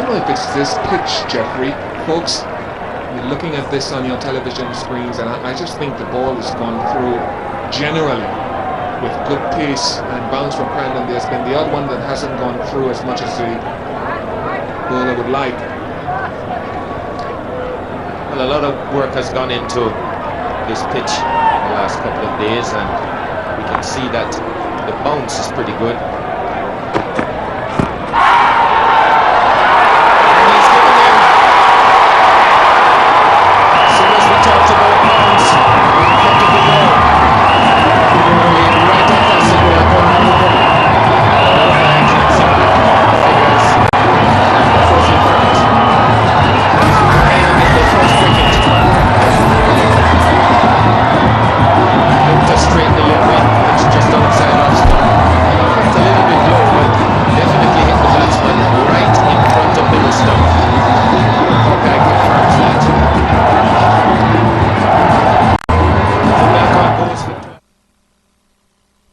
know if it's this pitch, Jeffrey. Folks, you're looking at this on your television screens, and I just think the ball has gone through generally with good pace and bounce from Crandon. There's been the odd one that hasn't gone through as much as the bowler would like. Well, a lot of work has gone into this pitch the last couple of days, and we can see that the bounce is pretty good.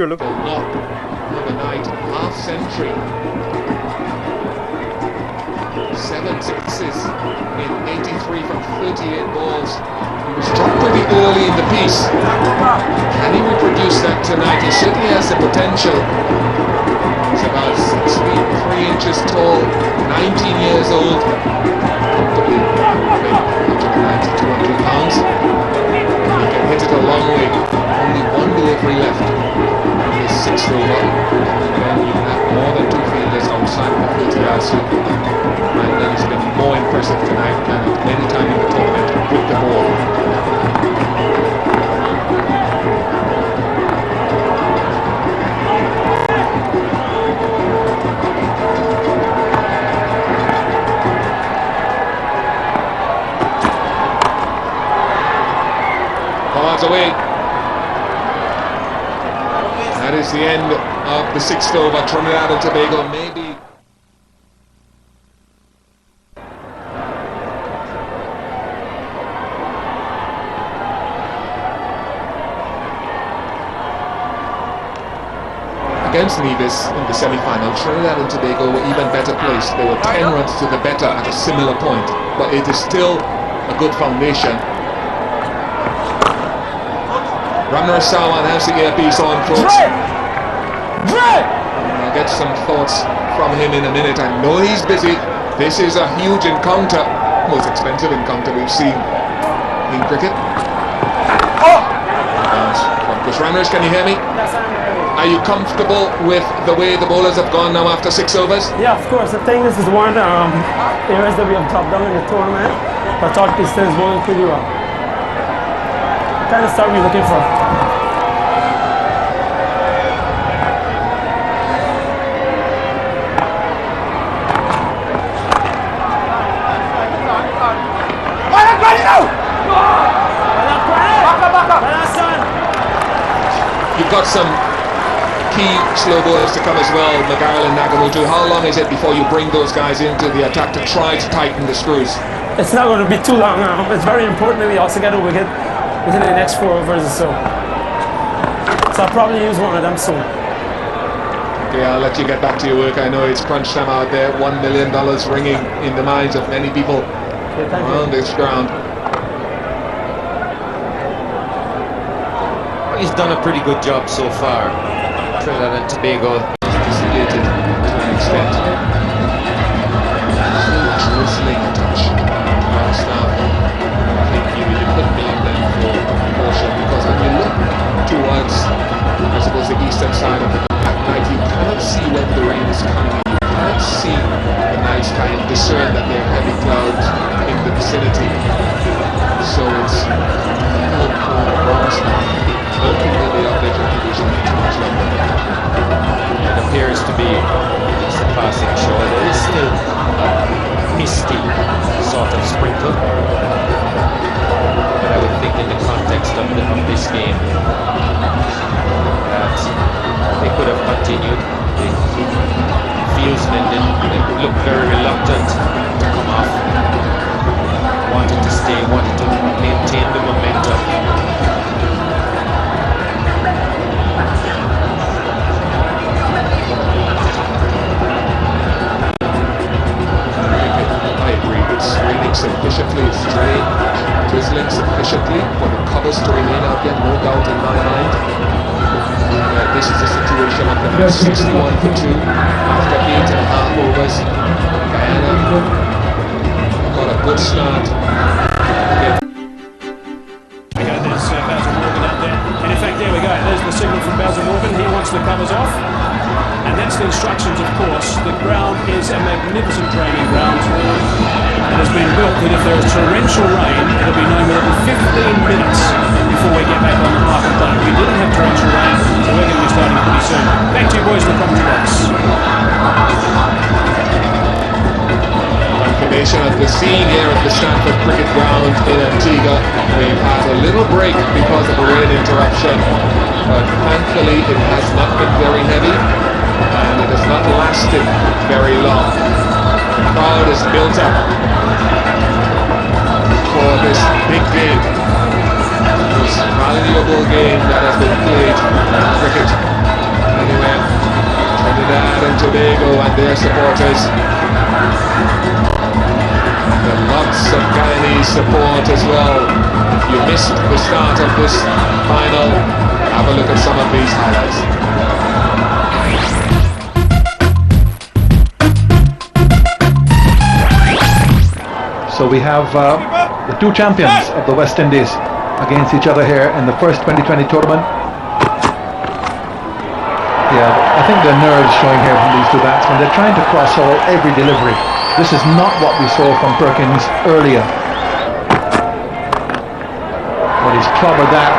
Overnight, half century, 7 sixes in 83 from 38 balls. He was struck pretty early in the piece. Can he reproduce that tonight? He certainly has the potential. He's about 6 feet 3 inches tall, 19 years old, comfortably weighing 190 200 pounds. And he can hit it a long way. Only one delivery left. Sixth over, and then you have more than two fielders outside of the 30-yard circle. And then he's been more impressive tonight than at any time in the tournament with the ball. Forwards away. That is the end of the 6th over. Trinidad and Tobago maybe. Against Nevis in the semi-final, Trinidad and Tobago were even better placed. They were 10 runs to the better at a similar point, but it is still a good foundation. Ramnar Sawan has the earpiece on, folks. I'll get some thoughts from him in a minute. I know he's busy. This is a huge encounter, most expensive encounter we've seen in cricket. Chris Ramners, can you hear me? Yes, I'm hearing you. Are you comfortable with the way the bowlers have gone now after 6 overs? Yeah, of course. I think this is one of the areas that we have dropped down in the tournament. I thought this is going pretty well. Kind of start we're looking for. You've got some key slow bowlers to come as well, McGarrell and Nagamutu. How long is it before you bring those guys into the attack to try to tighten the screws? It's not going to be too long now. It's very important that we also get a wicket within the next 4 overs or so. So I'll probably use one of them soon. Okay, I'll let you get back to your work. I know it's crunch time out there. $1 million ringing in the minds of many people around this ground. He's done a pretty good job so far. Trinidad and Tobago Dissipated to an extent. Drizzling touch. Now, I think you really could blame them for caution, because when you look towards, I suppose, the eastern side of the at night, you cannot see when the rain is coming. You cannot see the night sky and discern that there are heavy clouds in the vicinity. So it's difficult for the bowlers ultimately of their contribution to much longer. It appears to be just a passing show. There is still a misty sort of sprinkle, but I would think in the context of this game that they could have continued. The fieldsmen looked very reluctant to come off, wanted to stay, wanted to maintain the momentum. again, no doubt in my mind. This is the situation of the match, 61 for 2 after 8.5 overs. Guyana got a good start. Again. There's Basil Morgan out there. And in fact, there we go. There's the signal from Basil Morgan. He wants the covers off. And that's the instructions, of course. The ground is a magnificent training ground. It has been built that if there is torrential rain, it'll be no more than 15 minutes before we get back on the park and play. We didn't have torrential rain, so we're going to be starting pretty soon. Back to you boys in the commentary box. Confirmation of the scene here at the Stanford cricket ground in Antigua. We've had a little break because of a rain interruption, but thankfully it has not been very heavy and it has not lasted very long. The crowd is built up for this big game, this valuable game that has been played in cricket. Anyway, Trinidad and Tobago and their supporters. Lots of Guyanese support as well. If you missed the start of this final, have a look at some of these highlights. So we have the two champions of the West Indies against each other here in the first 2020 tournament. Yeah, I think the nerves showing here from these two batsmen. They're trying to cross all every delivery. This is not what we saw from Perkins earlier. But he's clobbered that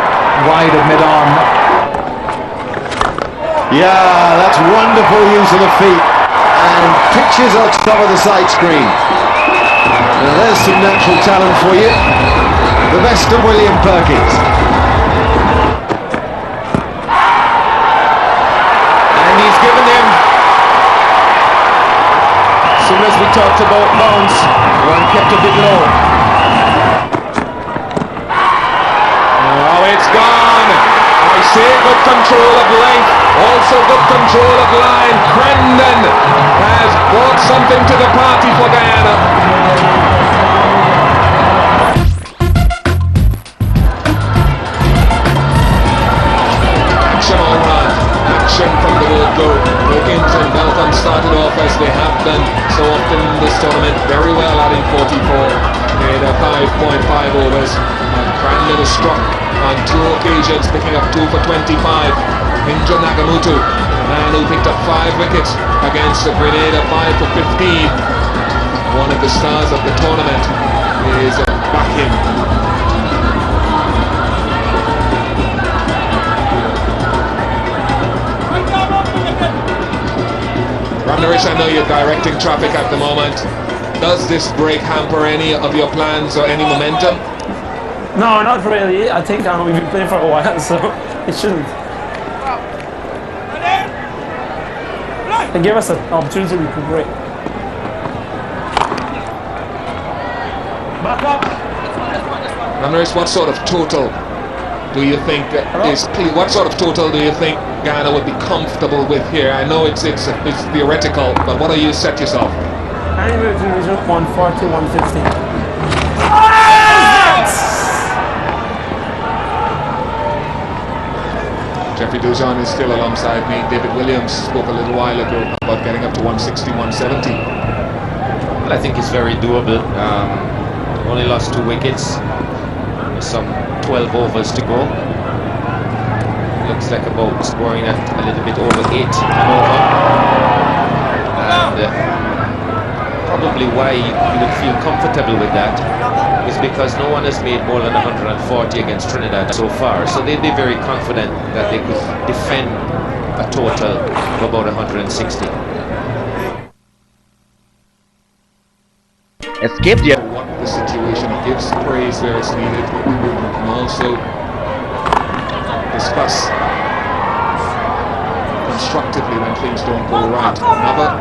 wide of mid-arm. Yeah, that's wonderful use of the feet. And pictures on top of the side screen. Now there's some natural talent for you. The best of William Perkins. And he's given him, as soon as we talked about bounce, one kept a bit low. Oh, it's gone! I say good control of length, also good control of line. Crandon has brought something to the party for Guyana. Action all round, action from the word go. Wilkins and Malcolm started off as they have done so often in this tournament, very well adding 44. Made a 5.5 overs, and Crandon is struck on 2 occasions, picking up 2 for 25. Indra Nagamutu, the man who picked up 5 wickets against the Grenada, 5 for 15. One of the stars of the tournament is back in. Ramnarish, I know you're directing traffic at the moment. Does this break hamper any of your plans or any momentum? No, not really. I think we've been playing for a while, so it shouldn't. It gave us an opportunity to break. Back up. Ramnarish, what sort of total do you think what sort of total do you think Guyana would be comfortable with here? I know it's theoretical, but what do you set yourself? Anywhere between 140, 150. Jeffrey Dujon is still alongside me. David Williams spoke a little while ago about getting up to 160, 170. Well, I think it's very doable. Only lost 2 wickets. Some 12 overs to go. Looks like about scoring at a little bit over 8 an over. And probably why you would feel comfortable with that is because no one has made more than 140 against Trinidad so far. So they'd be very confident that they could defend a total of about 160. Escape the What the situation gives praise where it's needed, and also discuss constructively when things don't go right. Another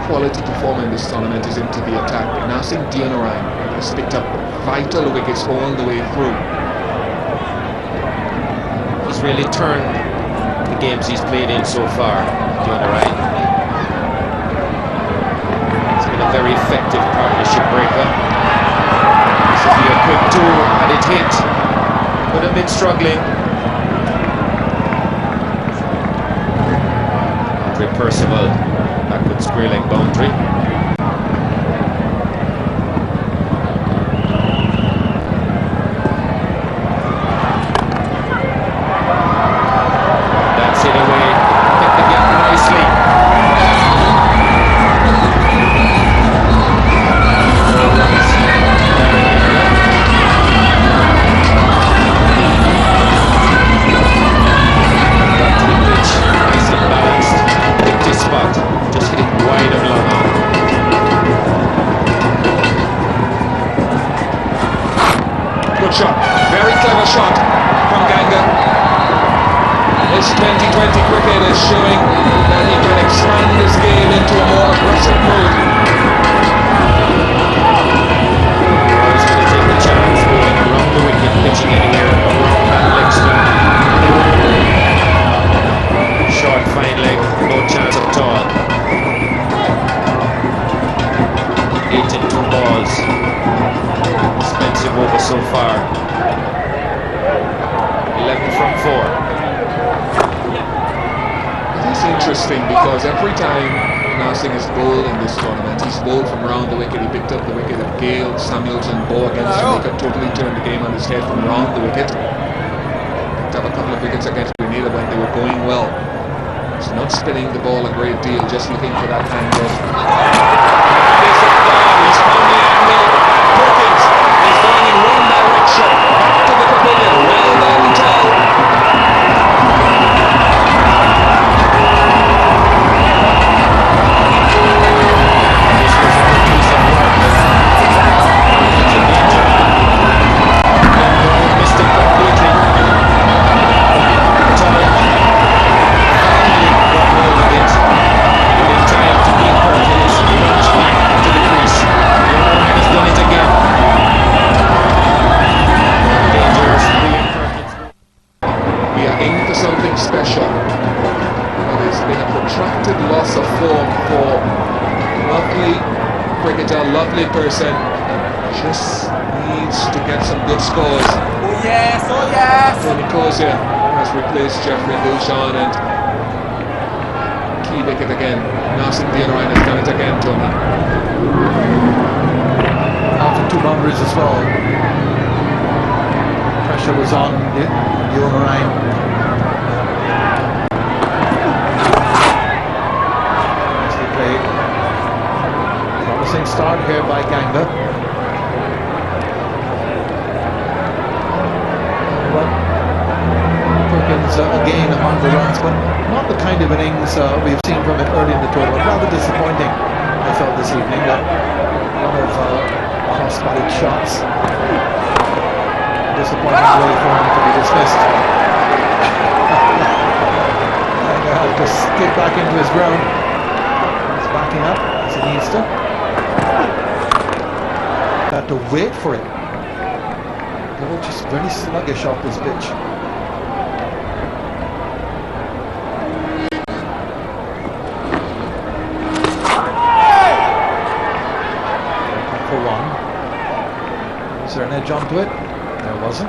quality performer in this tournament is into the attack. Nassim Dionarine has picked up vital wickets all the way through. He's really turned the games he's played in so far, Dionarine. It's been a very effective partnership breaker. This will be a quick 2 and it hit. Could have been struggling. Andre Percival, backward square leg boundary. That's it away, picked the gap nicely. Spot, just hit it wide and long on. Good shot, very clever shot from Ganga. This 2020 cricket is showing that he can expand his game into a more aggressive mode. He's going to take the chance, moving around the wicket, pitching it here around that leg stump. Short, fine leg, no chance at all. 8 and 2 balls. Expensive over so far. 11 from 4. It is interesting because every time Narsingh has bowled in this tournament, he's bowled from round the wicket. He picked up the wicket of Gale, Samuels and Bow against Jamaica, totally turned the game on his head from round the wicket. Picked up a couple of wickets against Grenada when they were going well. He's not spinning the ball a great deal, just looking for that angle. He's found the angle. Perkins is going in one direction, back to the pavilion. Well done, Tal. This was a good piece of work. It's a danger. Missed it completely. Time to beat Perkins, launch back to the crease. The other man has done it again. Dangerous, Liam Perkins. We are in for something special. There's been a protracted loss of form for lovely cricketer, lovely person. Just needs to get some good scores. Oh yes, oh yes! Tony Kozia has replaced Jeffrey Gulshan and key wicket again. Narsingh Deonarayan has done it again, Tony. After 2 boundaries as well. Pressure was on Deonarayan. Nicely played. Promising start here by Ganga. Perkins again on the runs, but not the kind of innings we've seen from it early in the tournament. Rather disappointing, I felt this evening. That a lot of cross-bodied shots. Disappointing way for him to be dismissed. And have to skip back into his ground. He's backing up as he needs to. Had to wait for it. They were just very sluggish off this pitch. Is there an edge onto it? There wasn't.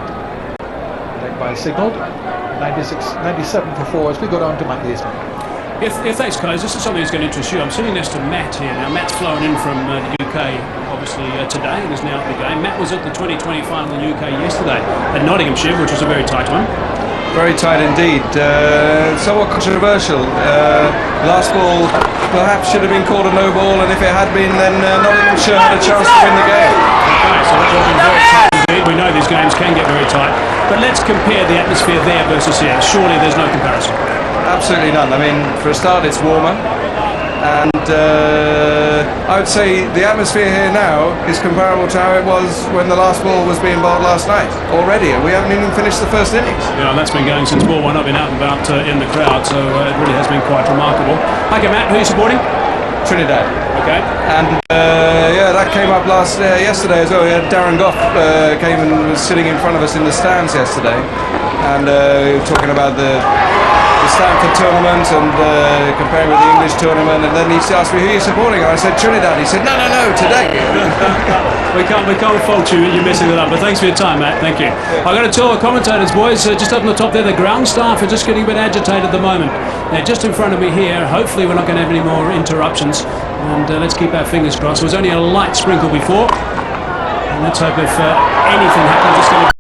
Leg by signalled. 97 for 4 as we go down to Matt Leesman. Thanks, guys. This is something that's going to interest you. I'm sitting next to Matt here now. Matt's flown in from the UK, obviously, today and is now at the game. Matt was at the 2020 final in the UK yesterday at Nottinghamshire, which was a very tight one. Very tight indeed. Somewhat controversial. Last ball perhaps should have been called a no ball, and if it had been, then Nottinghamshire had a chance to win the game. Okay, so that was very tight indeed. We know these games can get very tight. But let's compare the atmosphere there versus here. Surely there's no comparison. Absolutely none. I mean, for a start, it's warmer. And I would say the atmosphere here now is comparable to how it was when the last ball was being bowled last night already, and we haven't even finished the first innings. Yeah, that's been going since ball one. I've been out and about in the crowd, so it really has been quite remarkable. Okay, Matt, who are you supporting? Trinidad. Okay. And yeah, that came up yesterday as well. We had Darren Goff came and was sitting in front of us in the stands yesterday, and talking about the the Stanford tournament and comparing with the English tournament, and then he asked me who you're supporting, and I said Trinidad. He said, no, today. We can't fault you. You're messing it up. But thanks for your time, Matt. Thank you. I've got to tell the commentators, boys, just up on the top there, the ground staff are just getting a bit agitated at the moment. They're just in front of me here. Hopefully we're not going to have any more interruptions. And let's keep our fingers crossed. It was only a light sprinkle before. And let's hope if anything happens, it's going to